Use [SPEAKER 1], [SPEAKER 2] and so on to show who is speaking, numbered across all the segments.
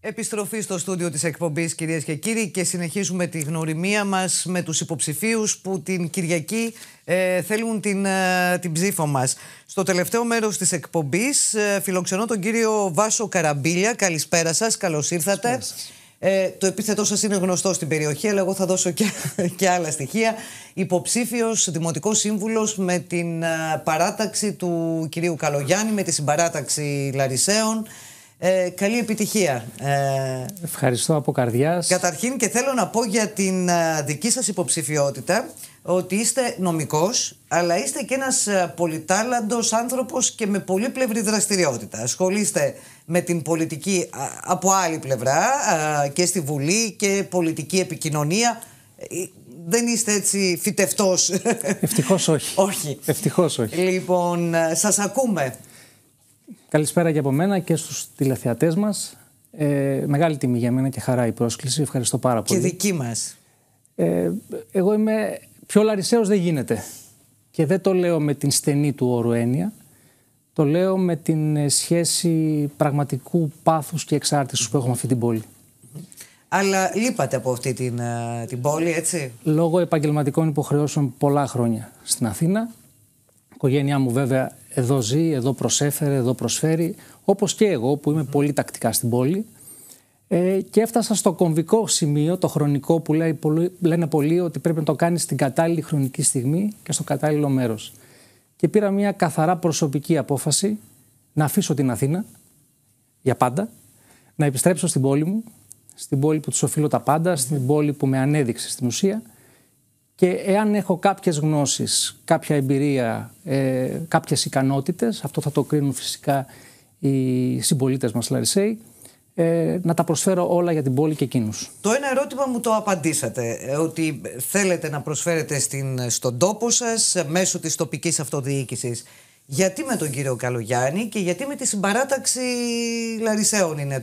[SPEAKER 1] Επιστροφή στο στούντιο της εκπομπής, κυρίες και κύριοι, και συνεχίζουμε τη γνωριμία μας με τους υποψηφίους που την Κυριακή θέλουν την ψήφο μας. Στο τελευταίο μέρος της εκπομπής φιλοξενώ τον κύριο Βάσο Καραμπίλια. Καλησπέρα σας, καλώς ήρθατε. Το επίθετό σας είναι γνωστό στην περιοχή, αλλά εγώ θα δώσω και άλλα στοιχεία. Υποψήφιος δημοτικός σύμβουλος με την παράταξη του κυρίου Καλογιάννη, με τη συμπαράταξη Λαρισαίων. Καλή επιτυχία.
[SPEAKER 2] Ευχαριστώ από καρδιάς.
[SPEAKER 1] Καταρχήν, και θέλω να πω για την δική σας υποψηφιότητα ότι είστε νομικός, αλλά είστε και ένας πολυτάλαντος άνθρωπος και με πολύπλευρη δραστηριότητα. Ασχολείστε με την πολιτική από άλλη πλευρά και στη Βουλή και πολιτική επικοινωνία. Δεν είστε έτσι φυτευτός?
[SPEAKER 2] Ευτυχώς όχι.
[SPEAKER 1] Όχι.
[SPEAKER 2] Ευτυχώς όχι.
[SPEAKER 1] Λοιπόν, σας ακούμε.
[SPEAKER 2] Καλησπέρα και από μένα και στους τηλεθεατές μας. Μεγάλη τιμή για μένα και χαρά η πρόσκληση. Ευχαριστώ πάρα πολύ.
[SPEAKER 1] Και δική μας.
[SPEAKER 2] Εγώ είμαι πιο Λαρισαίος δεν γίνεται. Και δεν το λέω με την στενή του όρου έννοια. Το λέω με την σχέση πραγματικού πάθους και εξάρτησης που έχουμε αυτή την πόλη.
[SPEAKER 1] Αλλά λείπατε από αυτή την πόλη, έτσι?
[SPEAKER 2] Λόγω επαγγελματικών υποχρεώσεων πολλά χρόνια στην Αθήνα. Η οικογένειά μου βέβαια εδώ ζει, εδώ προσέφερε, εδώ προσφέρει, όπως και εγώ που είμαι πολύ τακτικά στην πόλη. Και έφτασα στο κομβικό σημείο, το χρονικό, που λένε πολλοί ότι πρέπει να το κάνεις στην κατάλληλη χρονική στιγμή και στο κατάλληλο μέρος. Και πήρα μια καθαρά προσωπική απόφαση να αφήσω την Αθήνα για πάντα, να επιστρέψω στην πόλη μου, στην πόλη που τους οφείλω τα πάντα, στην πόλη που με ανέδειξε στην ουσία. Και εάν έχω κάποιες γνώσεις, κάποια εμπειρία, κάποιες ικανότητες, αυτό θα το κρίνουν φυσικά οι συμπολίτες μας Λαρισαίοι, να τα προσφέρω όλα για την πόλη και εκείνους.
[SPEAKER 1] Το ένα ερώτημα μου το απαντήσατε, ότι θέλετε να προσφέρετε στον τόπο σας μέσω της τοπικής αυτοδιοίκησης. Γιατί με τον κύριο Καλογιάννη και γιατί με τη συμπαράταξη Λαρισαίων, είναι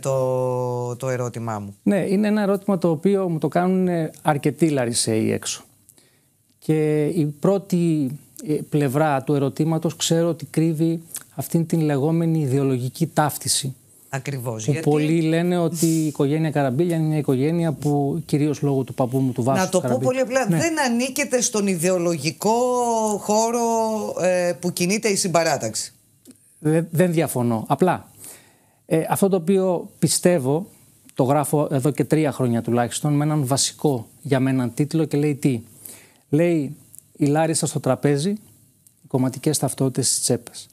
[SPEAKER 1] το ερώτημά μου.
[SPEAKER 2] Ναι, είναι ένα ερώτημα το οποίο μου το κάνουν αρκετοί Λαρισαίοι έξω. Και η πρώτη πλευρά του ερωτήματος ξέρω ότι κρύβει αυτήν την λεγόμενη ιδεολογική ταύτιση.
[SPEAKER 1] Ακριβώς.
[SPEAKER 2] Που πολλοί λένε ότι η οικογένεια Καραμπίλια είναι μια οικογένεια που κυρίως λόγω του παππού μου του Βάσου.
[SPEAKER 1] Να το πω πολύ απλά, ναι. Δεν ανήκετε στον ιδεολογικό χώρο που κινείται η συμπαράταξη.
[SPEAKER 2] Δεν διαφωνώ. Απλά αυτό το οποίο πιστεύω, το γράφω εδώ και 3 χρόνια τουλάχιστον, με έναν βασικό για μένα τίτλο και λέει τι? Λέει η Λάρισα στο τραπέζι, οι κομματικές ταυτότητες στις τσέπες.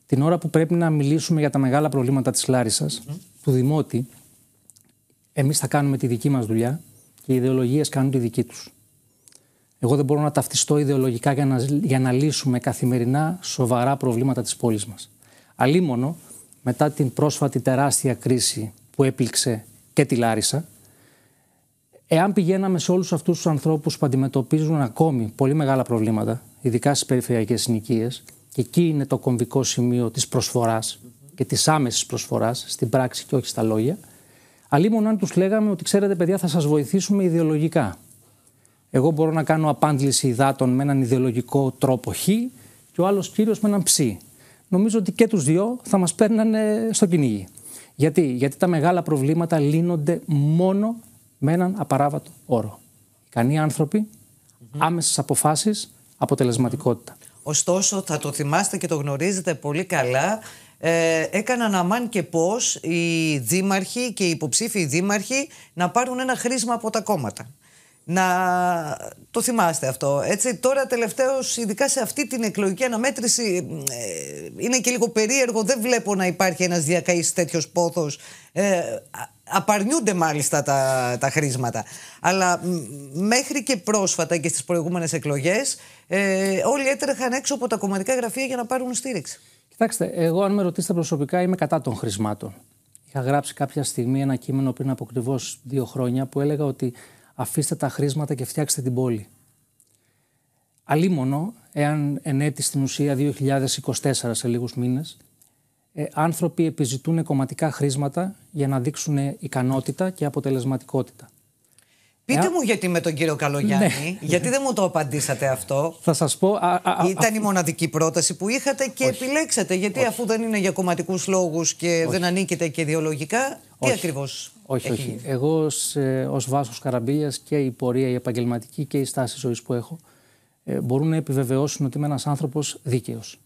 [SPEAKER 2] Την ώρα που πρέπει να μιλήσουμε για τα μεγάλα προβλήματα της Λάρισσας, του Δημότη, εμείς θα κάνουμε τη δική μας δουλειά και οι ιδεολογίες κάνουν τη δική τους. Εγώ δεν μπορώ να ταυτιστώ ιδεολογικά για να λύσουμε καθημερινά σοβαρά προβλήματα της πόλης μας. Αλίμονο, μετά την πρόσφατη τεράστια κρίση που έπληξε και τη Λάρισα, εάν πηγαίναμε σε όλους αυτούς τους ανθρώπους που αντιμετωπίζουν ακόμη πολύ μεγάλα προβλήματα, ειδικά στις περιφερειακές συνοικίες, και εκεί είναι το κομβικό σημείο της προσφοράς και της άμεσης προσφοράς, στην πράξη και όχι στα λόγια, αλίμονο αν τους λέγαμε ότι ξέρετε παιδιά θα σας βοηθήσουμε ιδεολογικά. Εγώ μπορώ να κάνω απάντηση υδάτων με έναν ιδεολογικό τρόπο χ και ο άλλος κύριος με έναν ψ. Νομίζω ότι και τους δύο θα μας παίρνανε στο κυνήγι. Γιατί τα μεγάλα προβλήματα λύνονται μόνο με έναν απαράβατο όρο. Ικανοί άνθρωποι, άμεσες αποφάσεις, αποτελεσματικότητα.
[SPEAKER 1] Ωστόσο, θα το θυμάστε και το γνωρίζετε πολύ καλά, έκαναν αμάν και πώς οι δήμαρχοι και οι υποψήφιοι δήμαρχοι να πάρουν ένα χρήσμα από τα κόμματα. Να το θυμάστε αυτό, έτσι. Τώρα τελευταίως, ειδικά σε αυτή την εκλογική αναμέτρηση, είναι και λίγο περίεργο, δεν βλέπω να υπάρχει ένας διακαής τέτοιος πόθος. Απαρνιούνται μάλιστα τα χρήσματα. Αλλά μέχρι και πρόσφατα και στις προηγούμενες εκλογές όλοι έτρεχαν έξω από τα κομματικά γραφεία για να πάρουν στήριξη.
[SPEAKER 2] Κοιτάξτε, εγώ αν με ρωτήσετε προσωπικά είμαι κατά των χρημάτων. Είχα γράψει κάποια στιγμή ένα κείμενο πριν από ακριβώς 2 χρόνια που έλεγα ότι αφήστε τα χρήματα και φτιάξτε την πόλη. Αλίμονο, εάν εν έτη στην ουσία 2024 σε λίγους μήνες, άνθρωποι επιζητούν κομματικά χρήματα για να δείξουν ικανότητα και αποτελεσματικότητα.
[SPEAKER 1] Πείτε μου γιατί με τον κύριο Καλογιάννη, ναι. Γιατί δεν μου το απαντήσατε αυτό.
[SPEAKER 2] Θα σας πω...
[SPEAKER 1] Ήταν η μοναδική πρόταση που είχατε και όχι. Επιλέξατε, γιατί όχι. Αφού δεν είναι για κομματικούς λόγους και όχι. Δεν ανήκετε και ιδεολογικά, τι ακριβώς
[SPEAKER 2] Όχι. Εγώ ως Βάσος Καραμπίλιας και η πορεία, η επαγγελματική και η στάση ζωής που έχω μπορούν να επιβεβαιώσουν ότι είμαι ένας άνθρωπος δίκαιος.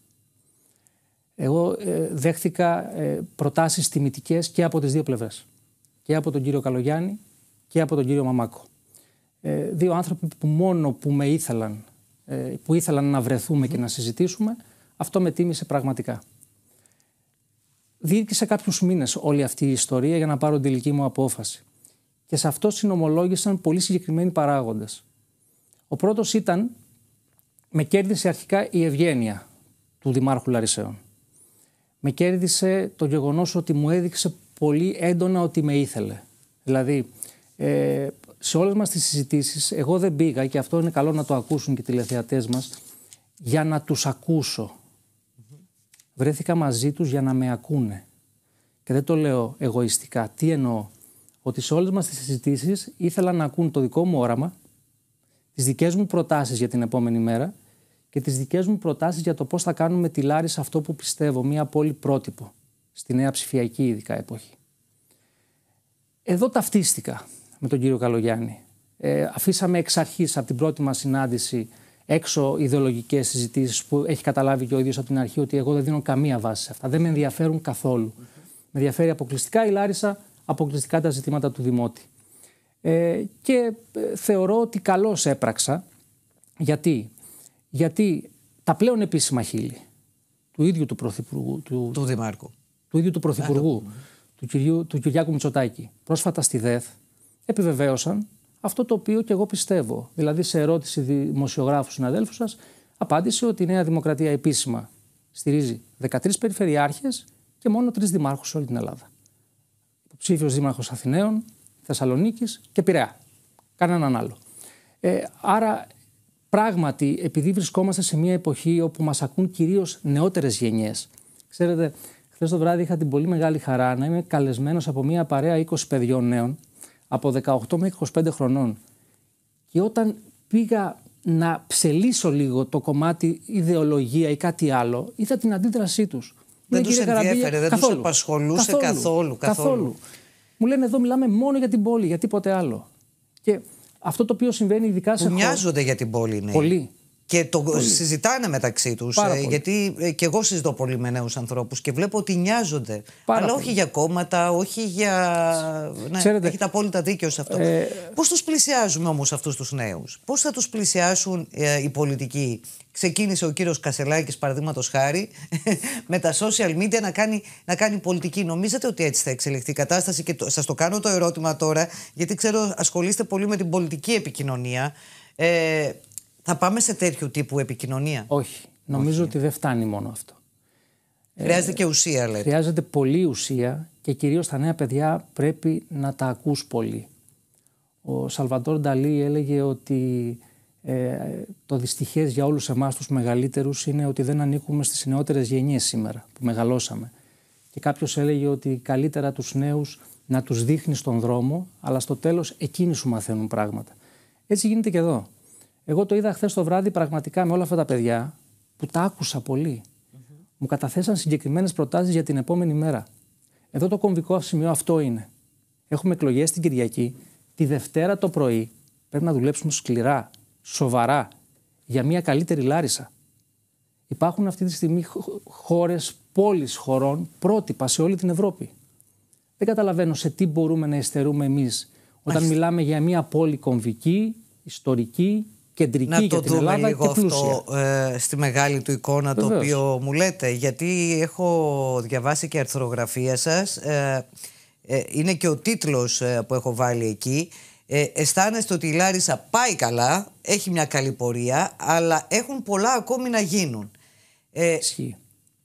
[SPEAKER 2] Εγώ δέχθηκα προτάσεις τιμητικές και από τις δύο πλευρές. Και από τον κύριο Καλογιάννη και από τον κύριο Μαμάκο. Δύο άνθρωποι που μόνο που με ήθελαν, που ήθελαν να βρεθούμε και να συζητήσουμε, αυτό με τίμησε πραγματικά. Διήρκησε κάποιους μήνες όλη αυτή η ιστορία για να πάρω την τελική μου απόφαση. Και σε αυτό συνομολόγησαν πολύ συγκεκριμένοι παράγοντες. Ο πρώτος ήταν, με κέρδισε αρχικά η ευγένεια του Δημάρχου Λαρισαίων. Με κέρδισε το γεγονός ότι μου έδειξε πολύ έντονα ότι με ήθελε. Δηλαδή, σε όλες μας τις συζητήσεις, εγώ δεν πήγα, και αυτό είναι καλό να το ακούσουν και οι τηλεθεατές μας, για να τους ακούσω. Βρέθηκα μαζί τους για να με ακούνε. Και δεν το λέω εγωιστικά. Τι εννοώ? Ότι σε όλες μας τις συζητήσεις ήθελα να ακούν το δικό μου όραμα, τις δικές μου προτάσεις για την επόμενη μέρα και τις δικές μου προτάσεις για το πώς θα κάνουμε τη Λάρισα αυτό που πιστεύω, μια πόλη πρότυπο, στη νέα ψηφιακή ειδικά εποχή. Εδώ ταυτίστηκα με τον κύριο Καλογιάννη. Αφήσαμε εξ αρχής, από την πρώτη μας συνάντηση, έξω ιδεολογικές συζητήσεις που έχει καταλάβει και ο ίδιος από την αρχή ότι εγώ δεν δίνω καμία βάση σε αυτά. Δεν με ενδιαφέρουν καθόλου. Με ενδιαφέρει αποκλειστικά η Λάρισα, αποκλειστικά τα ζητήματα του Δημότη. Και θεωρώ ότι καλώς έπραξα. Γιατί τα πλέον επίσημα χείλη του ίδιου του Πρωθυπουργού,
[SPEAKER 1] του Δημάρχου,
[SPEAKER 2] του ίδιου του Πρωθυπουργού, του Κυριάκου Μητσοτάκη, πρόσφατα στη ΔΕΘ, επιβεβαίωσαν αυτό το οποίο και εγώ πιστεύω. Δηλαδή, σε ερώτηση δημοσιογράφου συναδέλφου σας, απάντησε ότι η Νέα Δημοκρατία επίσημα στηρίζει 13 περιφερειάρχες και μόνο 3 δημάρχους σε όλη την Ελλάδα. Υποψήφιος δήμαρχος Αθηναίων, Θεσσαλονίκης και Πειραιά. Κανέναν άλλο. Άρα, πράγματι, επειδή βρισκόμαστε σε μια εποχή όπου μας ακούν κυρίως νεότερες γενιές. Ξέρετε, χθες το βράδυ είχα την πολύ μεγάλη χαρά να είμαι καλεσμένος από μια παρέα 20 παιδιών νέων, από 18 μέχρι 25 χρονών. Και όταν πήγα να ψελίσω λίγο το κομμάτι ιδεολογία ή κάτι άλλο, είδα την αντίδρασή τους.
[SPEAKER 1] Δεν τους ενδιέφερε, δεν τους απασχολούσε καθόλου.
[SPEAKER 2] Μου λένε εδώ μιλάμε μόνο για την πόλη, για τίποτε άλλο. Και αυτό το οποίο συμβαίνει ειδικά σε
[SPEAKER 1] νοιάζονται για την πόλη, ναι.
[SPEAKER 2] Πολύ.
[SPEAKER 1] Και το συζητάνε μεταξύ τους. Γιατί και εγώ συζητώ πολύ με νέους ανθρώπους και βλέπω ότι νοιάζονται. Αλλά όχι για κόμματα, όχι για.
[SPEAKER 2] Ξέρετε,
[SPEAKER 1] έχετε απόλυτα δίκιο σε αυτό. Πώς τους πλησιάζουμε όμως αυτούς τους νέους? Πώς θα τους πλησιάσουν οι πολιτικοί? Ξεκίνησε ο κύριος Κασελάκης, παραδείγματος χάρη, με τα social media να κάνει πολιτική. Νομίζετε ότι έτσι θα εξελιχθεί η κατάσταση? Και σας το κάνω το ερώτημα τώρα, γιατί ξέρω ασχολείστε πολύ με την πολιτική επικοινωνία. Θα πάμε σε τέτοιου τύπου επικοινωνία?
[SPEAKER 2] Όχι. Νομίζω ότι δεν φτάνει μόνο αυτό.
[SPEAKER 1] Χρειάζεται και ουσία, λέτε.
[SPEAKER 2] Χρειάζεται πολλή ουσία και κυρίως τα νέα παιδιά πρέπει να τα ακούς πολύ. Ο Σαλβαντόρ Νταλί έλεγε ότι το δυστυχές για όλους εμάς τους μεγαλύτερους είναι ότι δεν ανήκουμε στις νεότερες γενιές σήμερα που μεγαλώσαμε. Και κάποιος έλεγε ότι καλύτερα τους νέους να τους δείχνεις τον δρόμο, αλλά στο τέλος εκείνοι σου μαθαίνουν πράγματα. Έτσι γίνεται και εδώ. Εγώ το είδα χθες το βράδυ πραγματικά με όλα αυτά τα παιδιά που τα άκουσα πολύ. Μου καταθέσαν συγκεκριμένες προτάσεις για την επόμενη μέρα. Εδώ το κομβικό σημείο αυτό είναι. Έχουμε εκλογές την Κυριακή. Τη Δευτέρα το πρωί πρέπει να δουλέψουμε σκληρά, σοβαρά, για μια καλύτερη Λάρισα. Υπάρχουν αυτή τη στιγμή χώρες, πόλεις χωρών, πρότυπα σε όλη την Ευρώπη. Δεν καταλαβαίνω σε τι μπορούμε να υστερούμε εμείς όταν μιλάμε για μια πόλη κομβική, ιστορική, κεντρική για την Ελλάδα και πλούσια. Να το δούμε λίγο αυτό
[SPEAKER 1] στη μεγάλη του εικόνα. Βεβαίως. Το οποίο μου λέτε, γιατί έχω διαβάσει και αρθρογραφία σας, είναι και ο τίτλος που έχω βάλει εκεί. Αισθάνεστε ότι η Λάρισα πάει καλά, έχει μια καλή πορεία, αλλά έχουν πολλά ακόμη να γίνουν.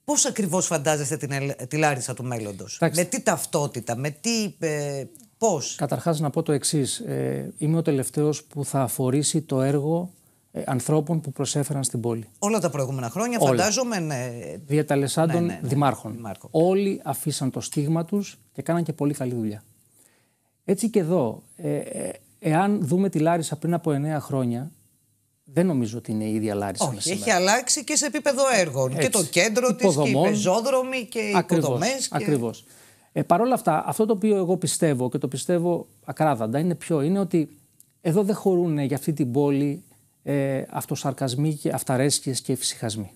[SPEAKER 1] Πώς ακριβώς φαντάζεστε τη Λάρισα του μέλλοντος? Με τι ταυτότητα, με τι... πώς?
[SPEAKER 2] Καταρχάς να πω το εξής. Είμαι ο τελευταίος που θα αφορήσει το έργο ανθρώπων που προσέφεραν στην πόλη.
[SPEAKER 1] Όλα τα προηγούμενα χρόνια, φαντάζομαι. Ναι.
[SPEAKER 2] Διαταλεσάντων δημάρχων. Όλοι αφήσαν το στίγμα τους και κάναν και πολύ καλή δουλειά. Έτσι και εδώ, εάν δούμε τη Λάρισα πριν από 9 χρόνια, δεν νομίζω ότι είναι η ίδια Λάρισα.
[SPEAKER 1] Όχι, έχει αλλάξει και σε επίπεδο έργων. Έτσι. Και το κέντρο της, και οι πεζόδρομοι και οι υποδομές.
[SPEAKER 2] Ακριβώς. Παρ' όλα αυτά, αυτό το οποίο εγώ πιστεύω και το πιστεύω ακράδαντα είναι ότι εδώ δεν χωρούν για αυτή την πόλη αυτοσαρκασμοί και αυταρέσκειες και εφησυχασμοί.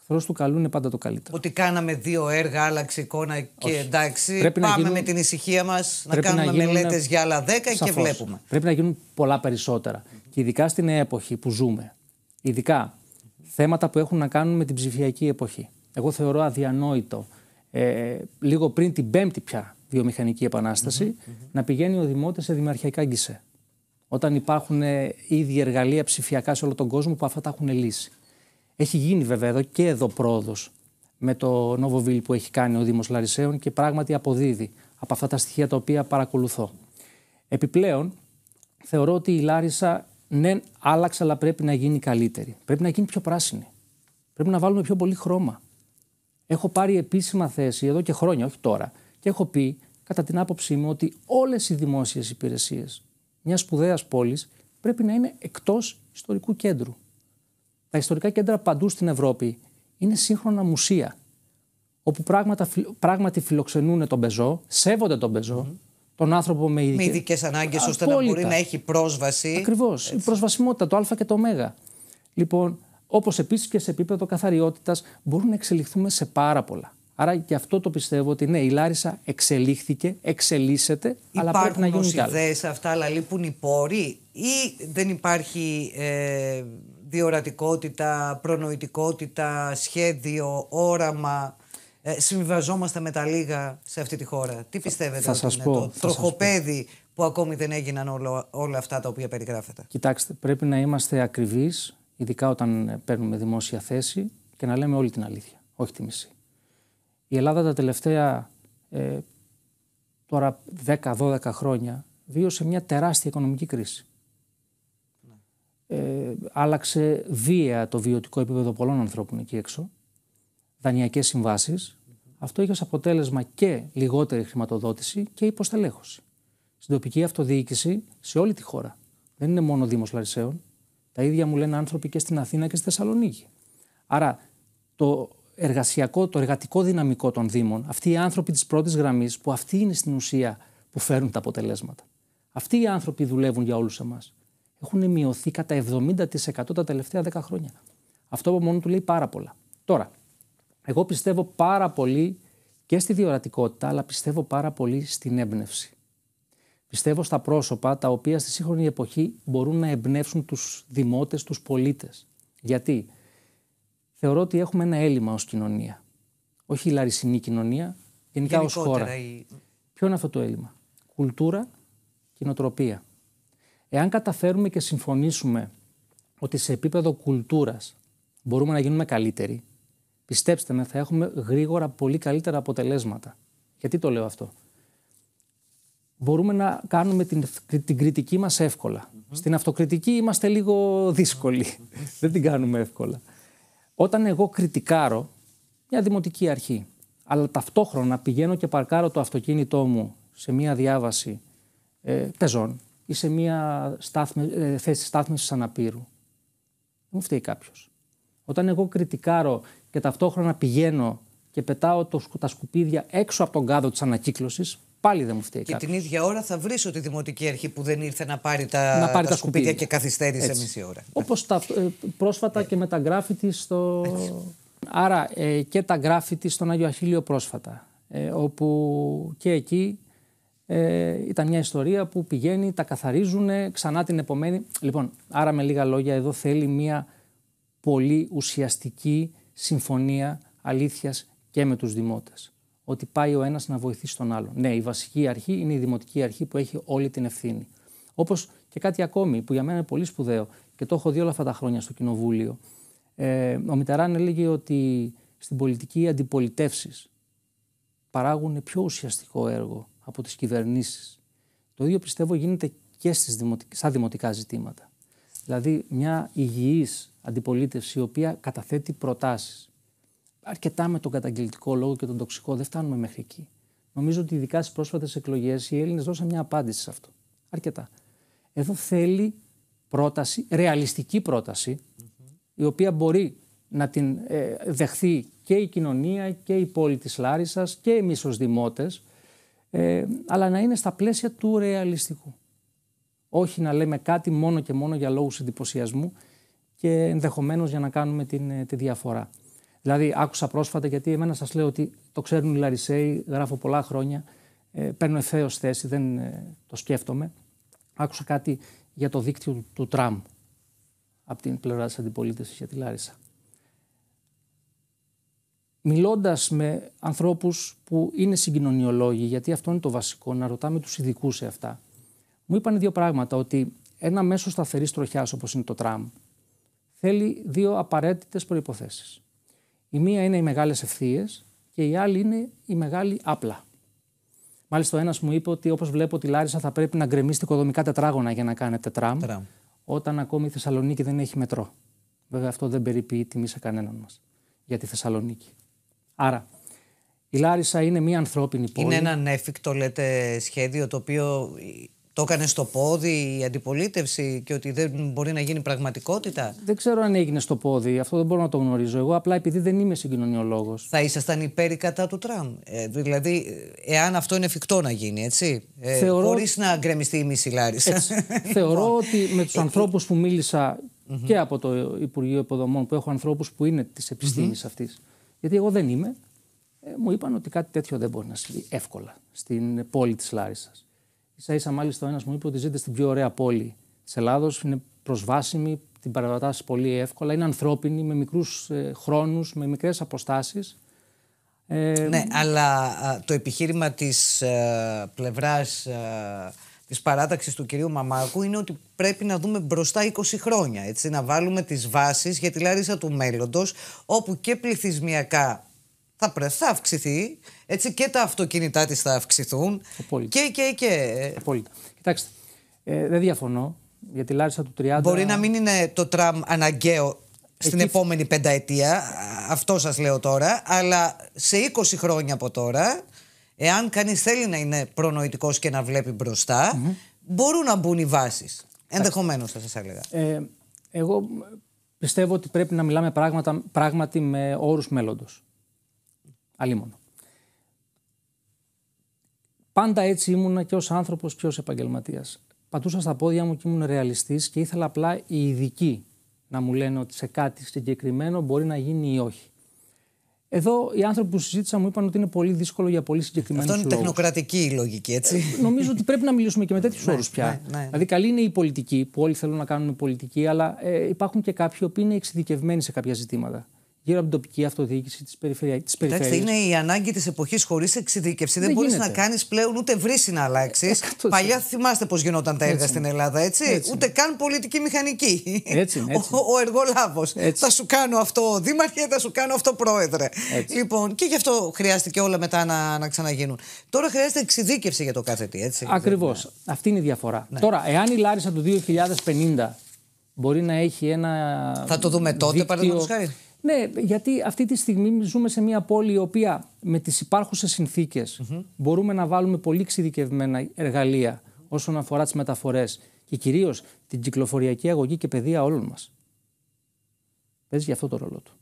[SPEAKER 2] Εχθρός του καλού είναι πάντα το καλύτερο.
[SPEAKER 1] Ότι κάναμε 2 έργα, άλλαξε εικόνα και εντάξει, πάμε με την ησυχία μας να κάνουμε μελέτες για άλλα 10 και βλέπουμε.
[SPEAKER 2] Πρέπει να γίνουν πολλά περισσότερα. Και ειδικά στην εποχή που ζούμε, ειδικά θέματα που έχουν να κάνουν με την ψηφιακή εποχή. Εγώ θεωρώ αδιανόητο λίγο πριν την 5η πια βιομηχανική επανάσταση να πηγαίνει ο δημότης σε δημαρχιακά γκισέ. Όταν υπάρχουν ήδη εργαλεία ψηφιακά σε όλο τον κόσμο που αυτά τα έχουν λύσει. Έχει γίνει βέβαια εδώ πρόοδος με το Novoville που έχει κάνει ο Δήμος Λαρισαίων και πράγματι αποδίδει από αυτά τα στοιχεία τα οποία παρακολουθώ. Επιπλέον, θεωρώ ότι η Λάρισα ναι, άλλαξε, αλλά πρέπει να γίνει καλύτερη. Πρέπει να γίνει πιο πράσινη. Πρέπει να βάλουμε πιο πολύ χρώμα. Έχω πάρει επίσημα θέση εδώ και χρόνια, όχι τώρα, και έχω πει, κατά την άποψή μου, ότι όλες οι δημόσιες υπηρεσίες μιας σπουδαίας πόλης πρέπει να είναι εκτός ιστορικού κέντρου. Τα ιστορικά κέντρα παντού στην Ευρώπη είναι σύγχρονα μουσεία, όπου πράγματι φιλοξενούν τον πεζό, σέβονται τον πεζό, τον άνθρωπο με
[SPEAKER 1] ειδικές ανάγκες, ώστε να μπορεί να έχει πρόσβαση.
[SPEAKER 2] Ακριβώς. Η προσβασιμότητα, το Α και το Ω. Λοιπόν, όπως επίσης και σε επίπεδο καθαριότητας, μπορούν να εξελιχθούμε σε πάρα πολλά. Άρα γι' αυτό το πιστεύω ότι ναι, η Λάρισα εξελίχθηκε, εξελίσσεται, αλλά πρέπει να γίνουν κι άλλα.
[SPEAKER 1] Υπάρχουν ιδέες αυτά, αλλά λείπουν οι πόροι, ή δεν υπάρχει διορατικότητα, προνοητικότητα, σχέδιο, όραμα? Συμβιβαζόμαστε με τα λίγα σε αυτή τη χώρα. Τι πιστεύετε ότι είναι το τροχοπέδι που ακόμη δεν έγιναν όλα αυτά τα οποία περιγράφετε?
[SPEAKER 2] Κοιτάξτε, πρέπει να είμαστε ακριβείς, ειδικά όταν παίρνουμε δημόσια θέση, και να λέμε όλη την αλήθεια, όχι τη μισή. Η Ελλάδα τα τελευταία τώρα 10-12 χρόνια βίωσε μια τεράστια οικονομική κρίση. Άλλαξε βία το βιωτικό επίπεδο πολλών ανθρώπων εκεί έξω, δανειακές συμβάσεις. Αυτό είχε ως αποτέλεσμα και λιγότερη χρηματοδότηση και υποστελέχωση. Στην τοπική αυτοδιοίκηση σε όλη τη χώρα. Δεν είναι μόνο ο Δήμος Λαρισαίων. Τα ίδια μου λένε άνθρωποι και στην Αθήνα και στη Θεσσαλονίκη. Άρα το εργατικό δυναμικό των Δήμων, αυτοί οι άνθρωποι της πρώτης γραμμής, που αυτοί είναι στην ουσία που φέρνουν τα αποτελέσματα. Αυτοί οι άνθρωποι δουλεύουν για όλους εμάς. Έχουν μειωθεί κατά 70% τα τελευταία 10 χρόνια. Αυτό από μόνο του λέει πάρα πολλά. Τώρα, εγώ πιστεύω πάρα πολύ και στη διορατικότητα, αλλά πιστεύω πάρα πολύ στην έμπνευση. Πιστεύω στα πρόσωπα τα οποία στη σύγχρονη εποχή μπορούν να εμπνεύσουν τους δημότες, τους πολίτες. Γιατί? Θεωρώ ότι έχουμε ένα έλλειμμα ως κοινωνία. Όχι η λαρισινή κοινωνία, γενικά ως χώρα. Ποιο είναι αυτό το έλλειμμα? Κουλτούρα και νοοτροπία. Εάν καταφέρουμε και συμφωνήσουμε ότι σε επίπεδο κουλτούρας μπορούμε να γίνουμε καλύτεροι, πιστέψτε με, θα έχουμε γρήγορα πολύ καλύτερα αποτελέσματα. Γιατί το λέω αυτό? Μπορούμε να κάνουμε την κριτική μας εύκολα. Στην αυτοκριτική είμαστε λίγο δύσκολοι. Δεν την κάνουμε εύκολα. Όταν εγώ κριτικάρω μια δημοτική αρχή, αλλά ταυτόχρονα πηγαίνω και παρκάρω το αυτοκίνητό μου σε μια διάβαση πεζών ή σε μια θέση στάθμευσης αναπήρου, δεν μου φταίει κάποιος. Όταν εγώ κριτικάρω και ταυτόχρονα πηγαίνω και πετάω τα σκουπίδια έξω από τον κάδο της ανακύκλωσης, πάλι δεν μου φταίει κάποιος.
[SPEAKER 1] Και την ίδια ώρα θα βρίσω τη δημοτική αρχή που δεν ήρθε να πάρει τα σκουπίδια και καθυστέρησε μισή ώρα.
[SPEAKER 2] Όπως πρόσφατα και με τα γκράφιτι στο... Άρα και τα γκράφιτι στον Άγιο Αχίλιο πρόσφατα, όπου και εκεί ήταν μια ιστορία που πηγαίνει, τα καθαρίζουν, ξανά την επομένη. Λοιπόν, άρα με λίγα λόγια εδώ θέλει μια πολύ ουσιαστική συμφωνία αλήθειας και με τους δημότες. Ότι πάει ο ένας να βοηθήσει τον άλλον. Ναι, η βασική αρχή είναι η δημοτική αρχή που έχει όλη την ευθύνη. Όπως και κάτι ακόμη που για μένα είναι πολύ σπουδαίο και το έχω δει όλα αυτά τα χρόνια στο Κοινοβούλιο. Ο Μιτεράν έλεγε ότι στην πολιτική οι αντιπολιτεύσεις παράγουν πιο ουσιαστικό έργο από τις κυβερνήσεις. Το ίδιο πιστεύω γίνεται και στα δημοτικά ζητήματα. Δηλαδή μια υγιής αντιπολίτευση η οποία καταθέτει προτάσεις. Αρκετά με τον καταγγελτικό λόγο και τον τοξικό δεν φτάνουμε μέχρι εκεί. Νομίζω ότι ειδικά στις πρόσφατες εκλογές οι Έλληνες δώσαν μια απάντηση σε αυτό. Αρκετά. Εδώ θέλει πρόταση, ρεαλιστική πρόταση, η οποία μπορεί να την δεχθεί και η κοινωνία και η πόλη της Λάρισσας και εμείς ως δημότες, αλλά να είναι στα πλαίσια του ρεαλιστικού. Όχι να λέμε κάτι μόνο και μόνο για λόγους εντυπωσιασμού και ενδεχομένως για να κάνουμε τη διαφορά. Δηλαδή, άκουσα πρόσφατα, γιατί εμένα σας λέω ότι το ξέρουν οι Λαρισαίοι, γράφω πολλά χρόνια, παίρνω ευθέως θέση, δεν το σκέφτομαι. Άκουσα κάτι για το δίκτυο του τραμ από την πλευρά της αντιπολίτευσης για τη Λάρισα. Μιλώντας με ανθρώπους που είναι συγκοινωνιολόγοι, γιατί αυτό είναι το βασικό, να ρωτάμε τους ειδικούς σε αυτά, μου είπαν δύο πράγματα, ότι ένα μέσο σταθερής τροχιάς όπως είναι το τραμ θέλει δύο απαραίτητες προϋποθέσεις. Η μία είναι οι μεγάλες ευθείες και η άλλη είναι η μεγάλη άπλα. Μάλιστα, ο ένας μου είπε ότι όπως βλέπω τη Λάρισα θα πρέπει να γκρεμίσει οικοδομικά τετράγωνα για να κάνετε τραμ, όταν ακόμη η Θεσσαλονίκη δεν έχει μετρό. Βέβαια, αυτό δεν περιποιεί τιμή σε κανέναν μας για τη Θεσσαλονίκη. Άρα, η Λάρισα είναι μια ανθρώπινη πόλη.
[SPEAKER 1] Είναι ένα ανέφικτο, λέτε, σχέδιο το οποίο το έκανε στο πόδι η αντιπολίτευση και ότι δεν μπορεί να γίνει πραγματικότητα.
[SPEAKER 2] Δεν ξέρω αν έγινε στο πόδι, αυτό δεν μπορώ να το γνωρίζω. Εγώ απλά επειδή δεν είμαι συγκοινωνιολόγος.
[SPEAKER 1] Θα ήσασταν υπέρ ή κατά του τραμ? Δηλαδή, εάν αυτό είναι εφικτό να γίνει, έτσι. Χωρίς να γκρεμιστεί η μισή Λάρισα.
[SPEAKER 2] Θεωρώ ότι με τους ανθρώπους που μίλησα και από το Υπουργείο Υποδομών, που έχω ανθρώπους που είναι της επιστήμης αυτής, γιατί εγώ δεν είμαι, μου είπαν ότι κάτι τέτοιο δεν μπορεί να συμβεί εύκολα στην πόλη της Λάρισσας. Ίσα-ίσα, μάλιστα, ο ένας μου είπε ότι ζείτε στην πιο ωραία πόλη της Ελλάδος, είναι προσβάσιμη, την παραβατάς πολύ εύκολα, είναι ανθρώπινη, με μικρούς χρόνους, με μικρές αποστάσεις.
[SPEAKER 1] Ναι, αλλά το επιχείρημα της πλευράς της παράταξης του κυρίου Μαμάκου είναι ότι πρέπει να δούμε μπροστά 20 χρόνια, έτσι, να βάλουμε τις βάσεις για τη Λάρισα του μέλλοντος, όπου και πληθυσμιακά θα αυξηθεί, έτσι, και τα αυτοκίνητά της θα αυξηθούν.
[SPEAKER 2] Απόλυτα. Κοιτάξτε, δεν διαφωνώ, για τη Λάρισα του 30...
[SPEAKER 1] Μπορεί να μην είναι το τραμ αναγκαίο στην επόμενη πενταετία, αυτό σας λέω τώρα, αλλά σε 20 χρόνια από τώρα, εάν κανείς θέλει να είναι προνοητικός και να βλέπει μπροστά, μπορούν να μπουν οι βάσεις. Ενδεχομένως, θα σας έλεγα.
[SPEAKER 2] Εγώ πιστεύω ότι πρέπει να μιλάμε πράγματι με όρους μέλλοντος. Αλίμονο. Πάντα έτσι ήμουνα και ως άνθρωπος και ως επαγγελματίας. Πατούσα στα πόδια μου και ήμουν ρεαλιστής και ήθελα απλά οι ειδικοί να μου λένε ότι σε κάτι συγκεκριμένο μπορεί να γίνει ή όχι. Εδώ οι άνθρωποι που συζήτησαν μου είπαν ότι είναι πολύ δύσκολο για πολύ συγκεκριμένους λόγους.
[SPEAKER 1] Αυτό είναι τεχνοκρατική η λογική, έτσι.
[SPEAKER 2] Νομίζω ότι πρέπει να μιλήσουμε και με τέτοιους όρους πια. Δηλαδή, καλή είναι η πολιτική, που όλοι θέλουν να κάνουν πολιτική, αλλά υπάρχουν και κάποιοι που είναι εξειδικευμένοι σε κάποια ζητήματα. Γύρω από την τοπική αυτοδιοίκηση της περιφέρειας.
[SPEAKER 1] Κοιτάξτε, είναι η ανάγκη της εποχής χωρίς εξειδίκευση. Δεν μπορείς να κάνεις πλέον ούτε βρύση να αλλάξεις. Παλιά θυμάστε πώς γινόταν τα έργα στην Ελλάδα, έτσι. Ούτε καν πολιτική μηχανική. Ο εργολάβος. Θα σου κάνω αυτό δήμαρχε, θα σου κάνω αυτό πρόεδρε. Λοιπόν, και γι' αυτό χρειάστηκε όλα μετά να ξαναγίνουν. Τώρα χρειάζεται εξειδίκευση για το κάθε τι, έτσι.
[SPEAKER 2] Ακριβώς. Αυτή είναι η διαφορά. Τώρα, εάν η Λάρισα του 2050 μπορεί να έχει ένα.
[SPEAKER 1] Θα το δούμε τότε, παραδείγματος χάρη.
[SPEAKER 2] Ναι, γιατί αυτή τη στιγμή ζούμε σε μια πόλη η οποία με τις υπάρχουσες συνθήκες μπορούμε να βάλουμε πολύ εξειδικευμένα εργαλεία όσον αφορά τις μεταφορές και κυρίως την κυκλοφοριακή αγωγή και παιδεία όλων μας. Παίζει για αυτό το ρόλο του.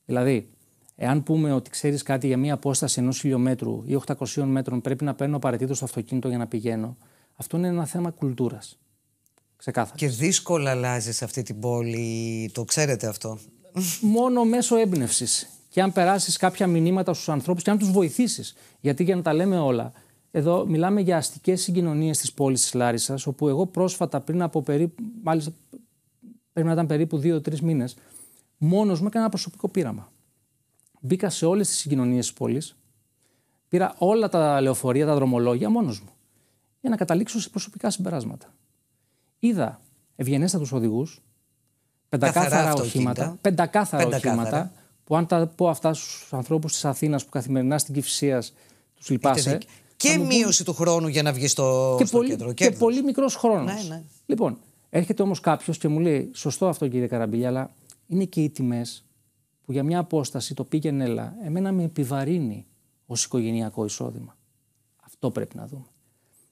[SPEAKER 2] Δηλαδή, εάν πούμε ότι ξέρεις κάτι για μια απόσταση 1 χιλιόμετρου ή 800 μέτρων πρέπει να παίρνω απαραίτητο το αυτοκίνητο για να πηγαίνω, αυτό είναι ένα θέμα κουλτούρας. Ξεκάθαρα.
[SPEAKER 1] Και δύσκολα αλλάζει σε αυτή την πόλη, το ξέρετε αυτό.
[SPEAKER 2] Μόνο μέσω έμπνευσης. Και αν περάσεις κάποια μηνύματα στους ανθρώπους και αν τους βοηθήσεις. Γιατί για να τα λέμε όλα, εδώ μιλάμε για αστικές συγκοινωνίες της πόλης της Λάρισσας, όπου εγώ πρόσφατα πριν από μάλιστα πρέπει να ήταν περίπου 2-3 μήνες, μόνος μου έκανα ένα προσωπικό πείραμα. Μπήκα σε όλες τις συγκοινωνίες της πόλης, πήρα όλα τα λεωφορεία, τα δρομολόγια μόνος μου, για να καταλήξω σε προσωπικά συμπεράσματα. Είδα ευγενέστατους οδηγούς, πεντακάθαρα οχήματα, που αν τα πω αυτά στους ανθρώπους της Αθήνας που καθημερινά στην Κηφισίας τους λυπάσαι.
[SPEAKER 1] Και μείωση του χρόνου για να βγει στο κέντρο.
[SPEAKER 2] Και πολύ μικρός χρόνος. Ναι. Λοιπόν, έρχεται όμως κάποιος και μου λέει: σωστό αυτό, κύριε Καραμπηλιά, αλλά είναι και οι τιμές που για μια απόσταση το πήγαινε έλα, εμένα με επιβαρύνει ως οικογενειακό εισόδημα. Αυτό πρέπει να δούμε.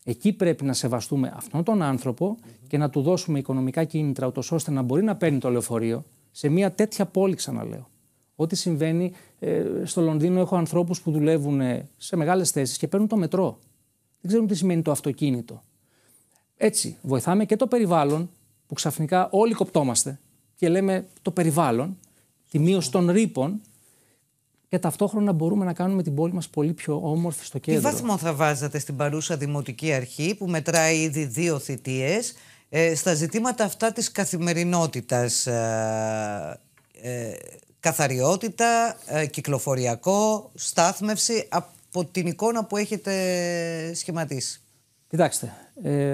[SPEAKER 2] Εκεί πρέπει να σεβαστούμε αυτόν τον άνθρωπο και να του δώσουμε οικονομικά κίνητρα, ούτως ώστε να μπορεί να παίρνει το λεωφορείο σε μια τέτοια πόλη, ξαναλέω. Ό,τι συμβαίνει στο Λονδίνο, έχω ανθρώπους που δουλεύουν σε μεγάλες θέσεις και παίρνουν το μετρό. Δεν ξέρουν τι σημαίνει το αυτοκίνητο. Έτσι, βοηθάμε και το περιβάλλον, που ξαφνικά όλοι κοπτόμαστε και λέμε το περιβάλλον, τη μείωση των ρήπων, και ταυτόχρονα μπορούμε να κάνουμε την πόλη μας πολύ πιο όμορφη στο κέντρο.
[SPEAKER 1] Τι βαθμό θα βάζατε στην παρούσα Δημοτική Αρχή, που μετράει ήδη 2 θητείες, στα ζητήματα αυτά της καθημερινότητας, καθαριότητα, κυκλοφοριακό, στάθμευση, από την εικόνα που έχετε σχηματίσει?
[SPEAKER 2] Κοιτάξτε,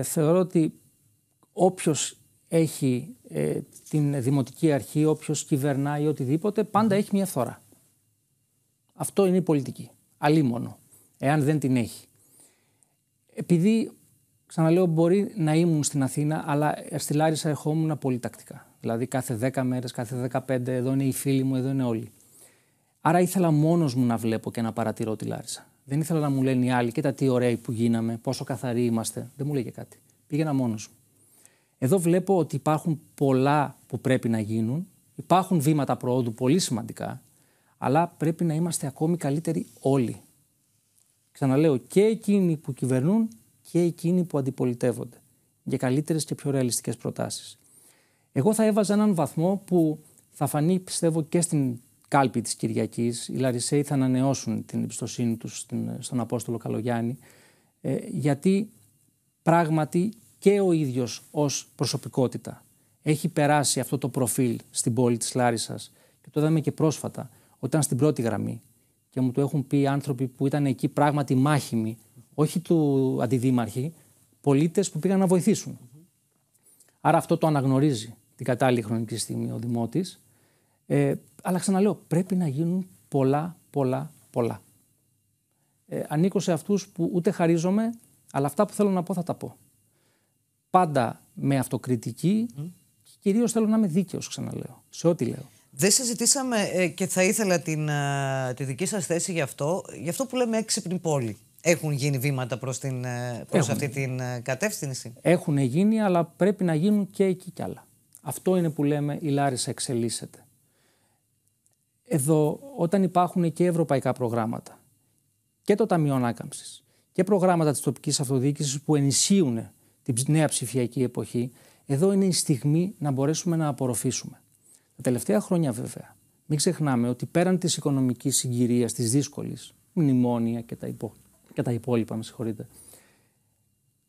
[SPEAKER 2] θεωρώ ότι όποιος έχει την Δημοτική Αρχή, όποιος κυβερνάει οτιδήποτε, πάντα έχει μια φθορά. Αυτό είναι η πολιτική. Αλίμονο, εάν δεν την έχει. Επειδή, ξαναλέω, μπορεί να ήμουν στην Αθήνα, αλλά στη Λάρισα ερχόμουν πολύ τακτικά. Δηλαδή κάθε 10 μέρες, κάθε 15, εδώ είναι οι φίλοι μου, εδώ είναι όλοι. Άρα ήθελα μόνος μου να βλέπω και να παρατηρώ τη Λάρισα. Δεν ήθελα να μου λένε οι άλλοι, κοίτα τι ωραίοι που γίναμε, πόσο καθαροί είμαστε. Δεν μου λέγε κάτι. Πήγαινα μόνος μου. Εδώ βλέπω ότι υπάρχουν πολλά που πρέπει να γίνουν. Υπάρχουν βήματα προόδου πολύ σημαντικά, αλλά πρέπει να είμαστε ακόμη καλύτεροι όλοι. Ξαναλέω, και εκείνοι που κυβερνούν και εκείνοι που αντιπολιτεύονται, για καλύτερες και πιο ρεαλιστικές προτάσεις. Εγώ θα έβαζα έναν βαθμό που θα φανεί, πιστεύω, και στην κάλπη της Κυριακής. Οι Λαρισαίοι θα ανανεώσουν την εμπιστοσύνη τους στον Απόστολο Καλογιάννη, γιατί πράγματι και ο ίδιος ως προσωπικότητα έχει περάσει αυτό το προφίλ στην πόλη της Λάρισσας, και το είδαμε και πρόσφατα, όταν στην πρώτη γραμμή και μου το έχουν πει άνθρωποι που ήταν εκεί πράγματι μάχημοι, όχι του αντιδήμαρχοι, πολίτες που πήγαν να βοηθήσουν. Άρα αυτό το αναγνωρίζει την κατάλληλη χρονική στιγμή ο Δημότης. Αλλά ξαναλέω, πρέπει να γίνουν πολλά. Ανήκω σε αυτούς που ούτε χαρίζομαι, αλλά αυτά που θέλω να πω θα τα πω. Πάντα με αυτοκριτική και κυρίως θέλω να είμαι δίκαιος, ξαναλέω, σε ό,τι λέω.
[SPEAKER 1] Δεν συζητήσαμε και θα ήθελα τη δική σας θέση γι' αυτό που λέμε έξυπνη πόλη. Έχουν γίνει βήματα προς αυτή την κατεύθυνση?
[SPEAKER 2] Έχουν γίνει, αλλά πρέπει να γίνουν και εκεί κι άλλα. Αυτό είναι που λέμε η Λάρισα εξελίσσεται. Εδώ, όταν υπάρχουν και ευρωπαϊκά προγράμματα και το Ταμείο Ανάκαμψης και προγράμματα της τοπικής αυτοδιοίκησης που ενισχύουν την νέα ψηφιακή εποχή, εδώ είναι η στιγμή να μπορέσουμε να απορροφήσουμε. Τα τελευταία χρόνια, βέβαια, μην ξεχνάμε ότι πέραν της οικονομικής συγκυρίας, της δύσκολης, μνημόνια και τα υπόλοιπα, με συγχωρείτε,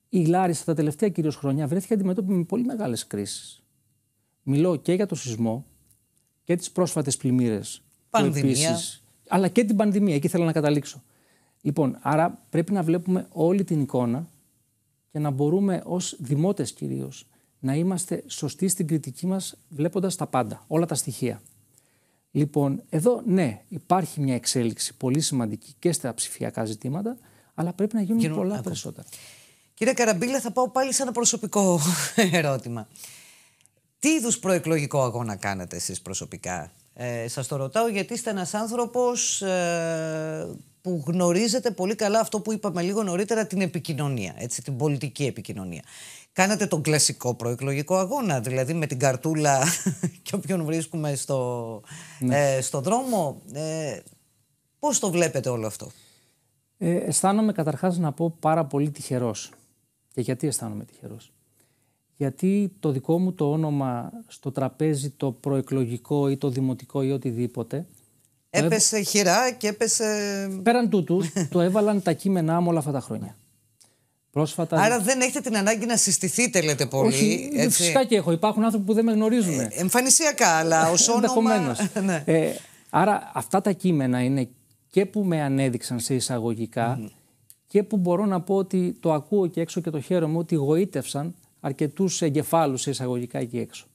[SPEAKER 2] η Λάρισα τα τελευταία κυρίως χρόνια βρέθηκε αντιμέτωπη με πολύ μεγάλες κρίσεις. Μιλώ και για το σεισμό και τις πρόσφατες πλημμύρες.
[SPEAKER 1] Πανδημία.
[SPEAKER 2] Αλλά και την πανδημία, εκεί θέλω να καταλήξω. Λοιπόν, άρα πρέπει να βλέπουμε όλη την εικόνα και να μπορούμε ως δημότες κυρίως να είμαστε σωστοί στην κριτική μας, βλέποντας τα πάντα, όλα τα στοιχεία. Λοιπόν, εδώ ναι, υπάρχει μια εξέλιξη πολύ σημαντική και στα ψηφιακά ζητήματα, αλλά πρέπει να γίνουν πολλά περισσότερα.
[SPEAKER 1] Κύριε Καραμπίλα, θα πάω πάλι σε ένα προσωπικό ερώτημα. Τι είδους προεκλογικό αγώνα κάνετε εσείς προσωπικά? Σας το ρωτάω γιατί είστε ένας άνθρωπος που γνωρίζετε πολύ καλά αυτό που είπαμε λίγο νωρίτερα, την επικοινωνία, έτσι, την πολιτική επικοινωνία. Κάνατε τον κλασικό προεκλογικό αγώνα, δηλαδή με την καρτούλα και όποιον βρίσκουμε στο δρόμο. Πώς το βλέπετε όλο αυτό?
[SPEAKER 2] Αισθάνομαι καταρχάς να πω πάρα πολύ τυχερός. Και γιατί αισθάνομαι τυχερός? Γιατί το δικό μου το όνομα στο τραπέζι, το προεκλογικό ή το δημοτικό ή οτιδήποτε,
[SPEAKER 1] έπεσε χειρά και έπεσε...
[SPEAKER 2] Πέραν τούτου, το έβαλαν τα κείμενά μου όλα αυτά τα χρόνια. Πρόσφατα...
[SPEAKER 1] Άρα δεν έχετε την ανάγκη να συστηθείτε, λέτε πολύ.
[SPEAKER 2] Όχι,
[SPEAKER 1] έτσι.
[SPEAKER 2] Φυσικά και έχω. Υπάρχουν άνθρωποι που δεν με γνωρίζουν.
[SPEAKER 1] Εμφανισιακά, αλλά ως όνομα...
[SPEAKER 2] ναι. Άρα αυτά τα κείμενα είναι και που με ανέδειξαν σε εισαγωγικά και που μπορώ να πω ότι το ακούω και έξω και το χαίρομαι ότι γοήτευσαν αρκετούς εγκεφάλους σε εισαγωγικά εκεί έξω.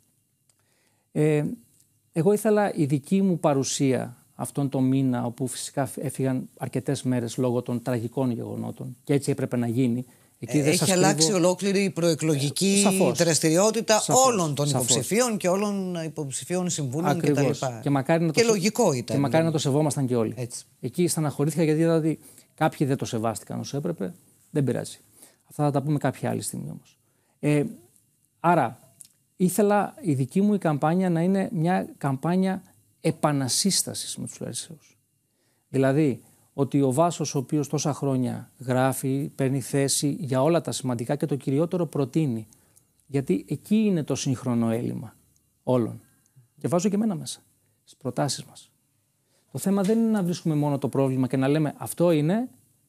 [SPEAKER 2] Εγώ ήθελα η δική μου παρουσία αυτόν τον μήνα, όπου φυσικά έφυγαν αρκετές μέρες λόγω των τραγικών γεγονότων και έτσι έπρεπε να γίνει. Εκεί
[SPEAKER 1] έχει αλλάξει ολόκληρη η προεκλογική δραστηριότητα όλων των υποψηφίων και όλων υποψηφίων συμβούλων κτλ. Και λογικό ήταν.
[SPEAKER 2] Και μακάρι να το σεβόμασταν και όλοι.
[SPEAKER 1] Έτσι.
[SPEAKER 2] Εκεί στεναχωρήθηκα γιατί είδα ότι κάποιοι δεν το σεβάστηκαν όσο έπρεπε. Δεν πειράζει. Αυτά θα τα πούμε κάποια άλλη στιγμή όμως. Άρα ήθελα η δική μου η καμπάνια να είναι μια καμπάνια επανασύστασης με τους Λαρισαίους. Δηλαδή, ότι ο Βάσος, ο οποίος τόσα χρόνια γράφει, παίρνει θέση για όλα τα σημαντικά και το κυριότερο προτείνει, γιατί εκεί είναι το σύγχρονο έλλειμμα όλων. Και βάζω και εμένα μέσα, στις προτάσεις μας. Το θέμα δεν είναι να βρίσκουμε μόνο το πρόβλημα και να λέμε αυτό είναι,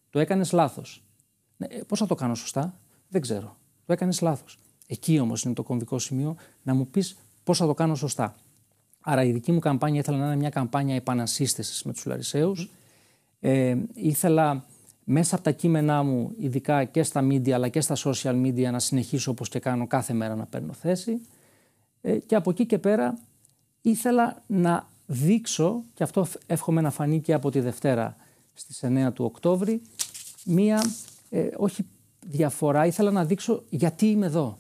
[SPEAKER 2] το έκανες λάθος. Ναι, πώς θα το κάνω σωστά, δεν ξέρω. Το έκανες λάθος. Εκεί όμως είναι το κομβικό σημείο να μου πεις πώς θα το κάνω σωστά. Άρα η δική μου καμπάνια ήθελα να είναι μια καμπάνια επανασύστασης με τους Λαρισαίους. Ήθελα μέσα από τα κείμενά μου, ειδικά και στα media αλλά και στα social media, να συνεχίσω όπως και κάνω κάθε μέρα να παίρνω θέση. Και από εκεί και πέρα ήθελα να δείξω, και αυτό εύχομαι να φανεί και από τη Δευτέρα στις 9 του Οκτώβρη, μία όχι διαφορά, ήθελα να δείξω γιατί είμαι εδώ.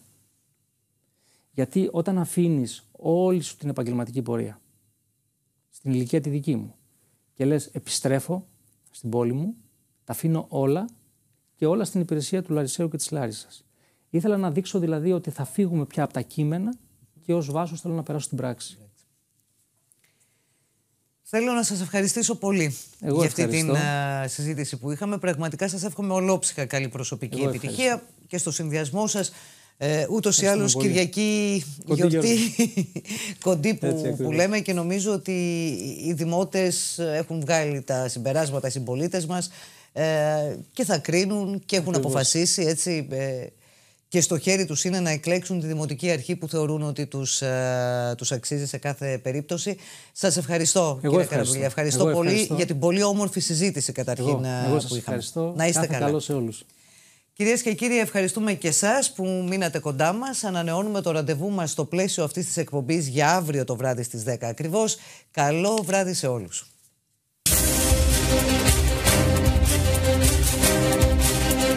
[SPEAKER 2] Γιατί όταν αφήνεις όλη σου την επαγγελματική πορεία, στην ηλικία τη δική μου, και λες επιστρέφω στην πόλη μου, τα αφήνω όλα και όλα στην υπηρεσία του Λαρισαίου και της Λάρισας. Ήθελα να δείξω δηλαδή ότι θα φύγουμε πια από τα κείμενα και ως Βάσος θέλω να περάσω στην πράξη.
[SPEAKER 1] Θέλω να σας ευχαριστήσω πολύ για αυτή την συζήτηση που είχαμε. Πραγματικά σας εύχομαι ολόψυχα καλή προσωπική επιτυχία και στο συνδυασμό σας. Ούτως ή άλλως Κυριακή γιορτή κοντή που λέμε, και νομίζω ότι οι δημότες έχουν βγάλει τα συμπεράσματα, οι συμπολίτες μας, και θα κρίνουν και έχουν αποφασίσει, έτσι, και στο χέρι τους είναι να εκλέξουν τη δημοτική αρχή που θεωρούν ότι τους αξίζει σε κάθε περίπτωση. Σας ευχαριστώ, κύριε Καραβουλιά. Ευχαριστώ πολύ για την πολύ όμορφη συζήτηση καταρχήν που είχαμε.
[SPEAKER 2] Ευχαριστώ.
[SPEAKER 1] Να είστε καλά.
[SPEAKER 2] Καλό σε όλους.
[SPEAKER 1] Κυρίες και κύριοι, ευχαριστούμε και εσάς που μείνατε κοντά μας. Ανανεώνουμε το ραντεβού μας στο πλαίσιο αυτής της εκπομπής για αύριο το βράδυ στις 10 ακριβώς. Καλό βράδυ σε όλους.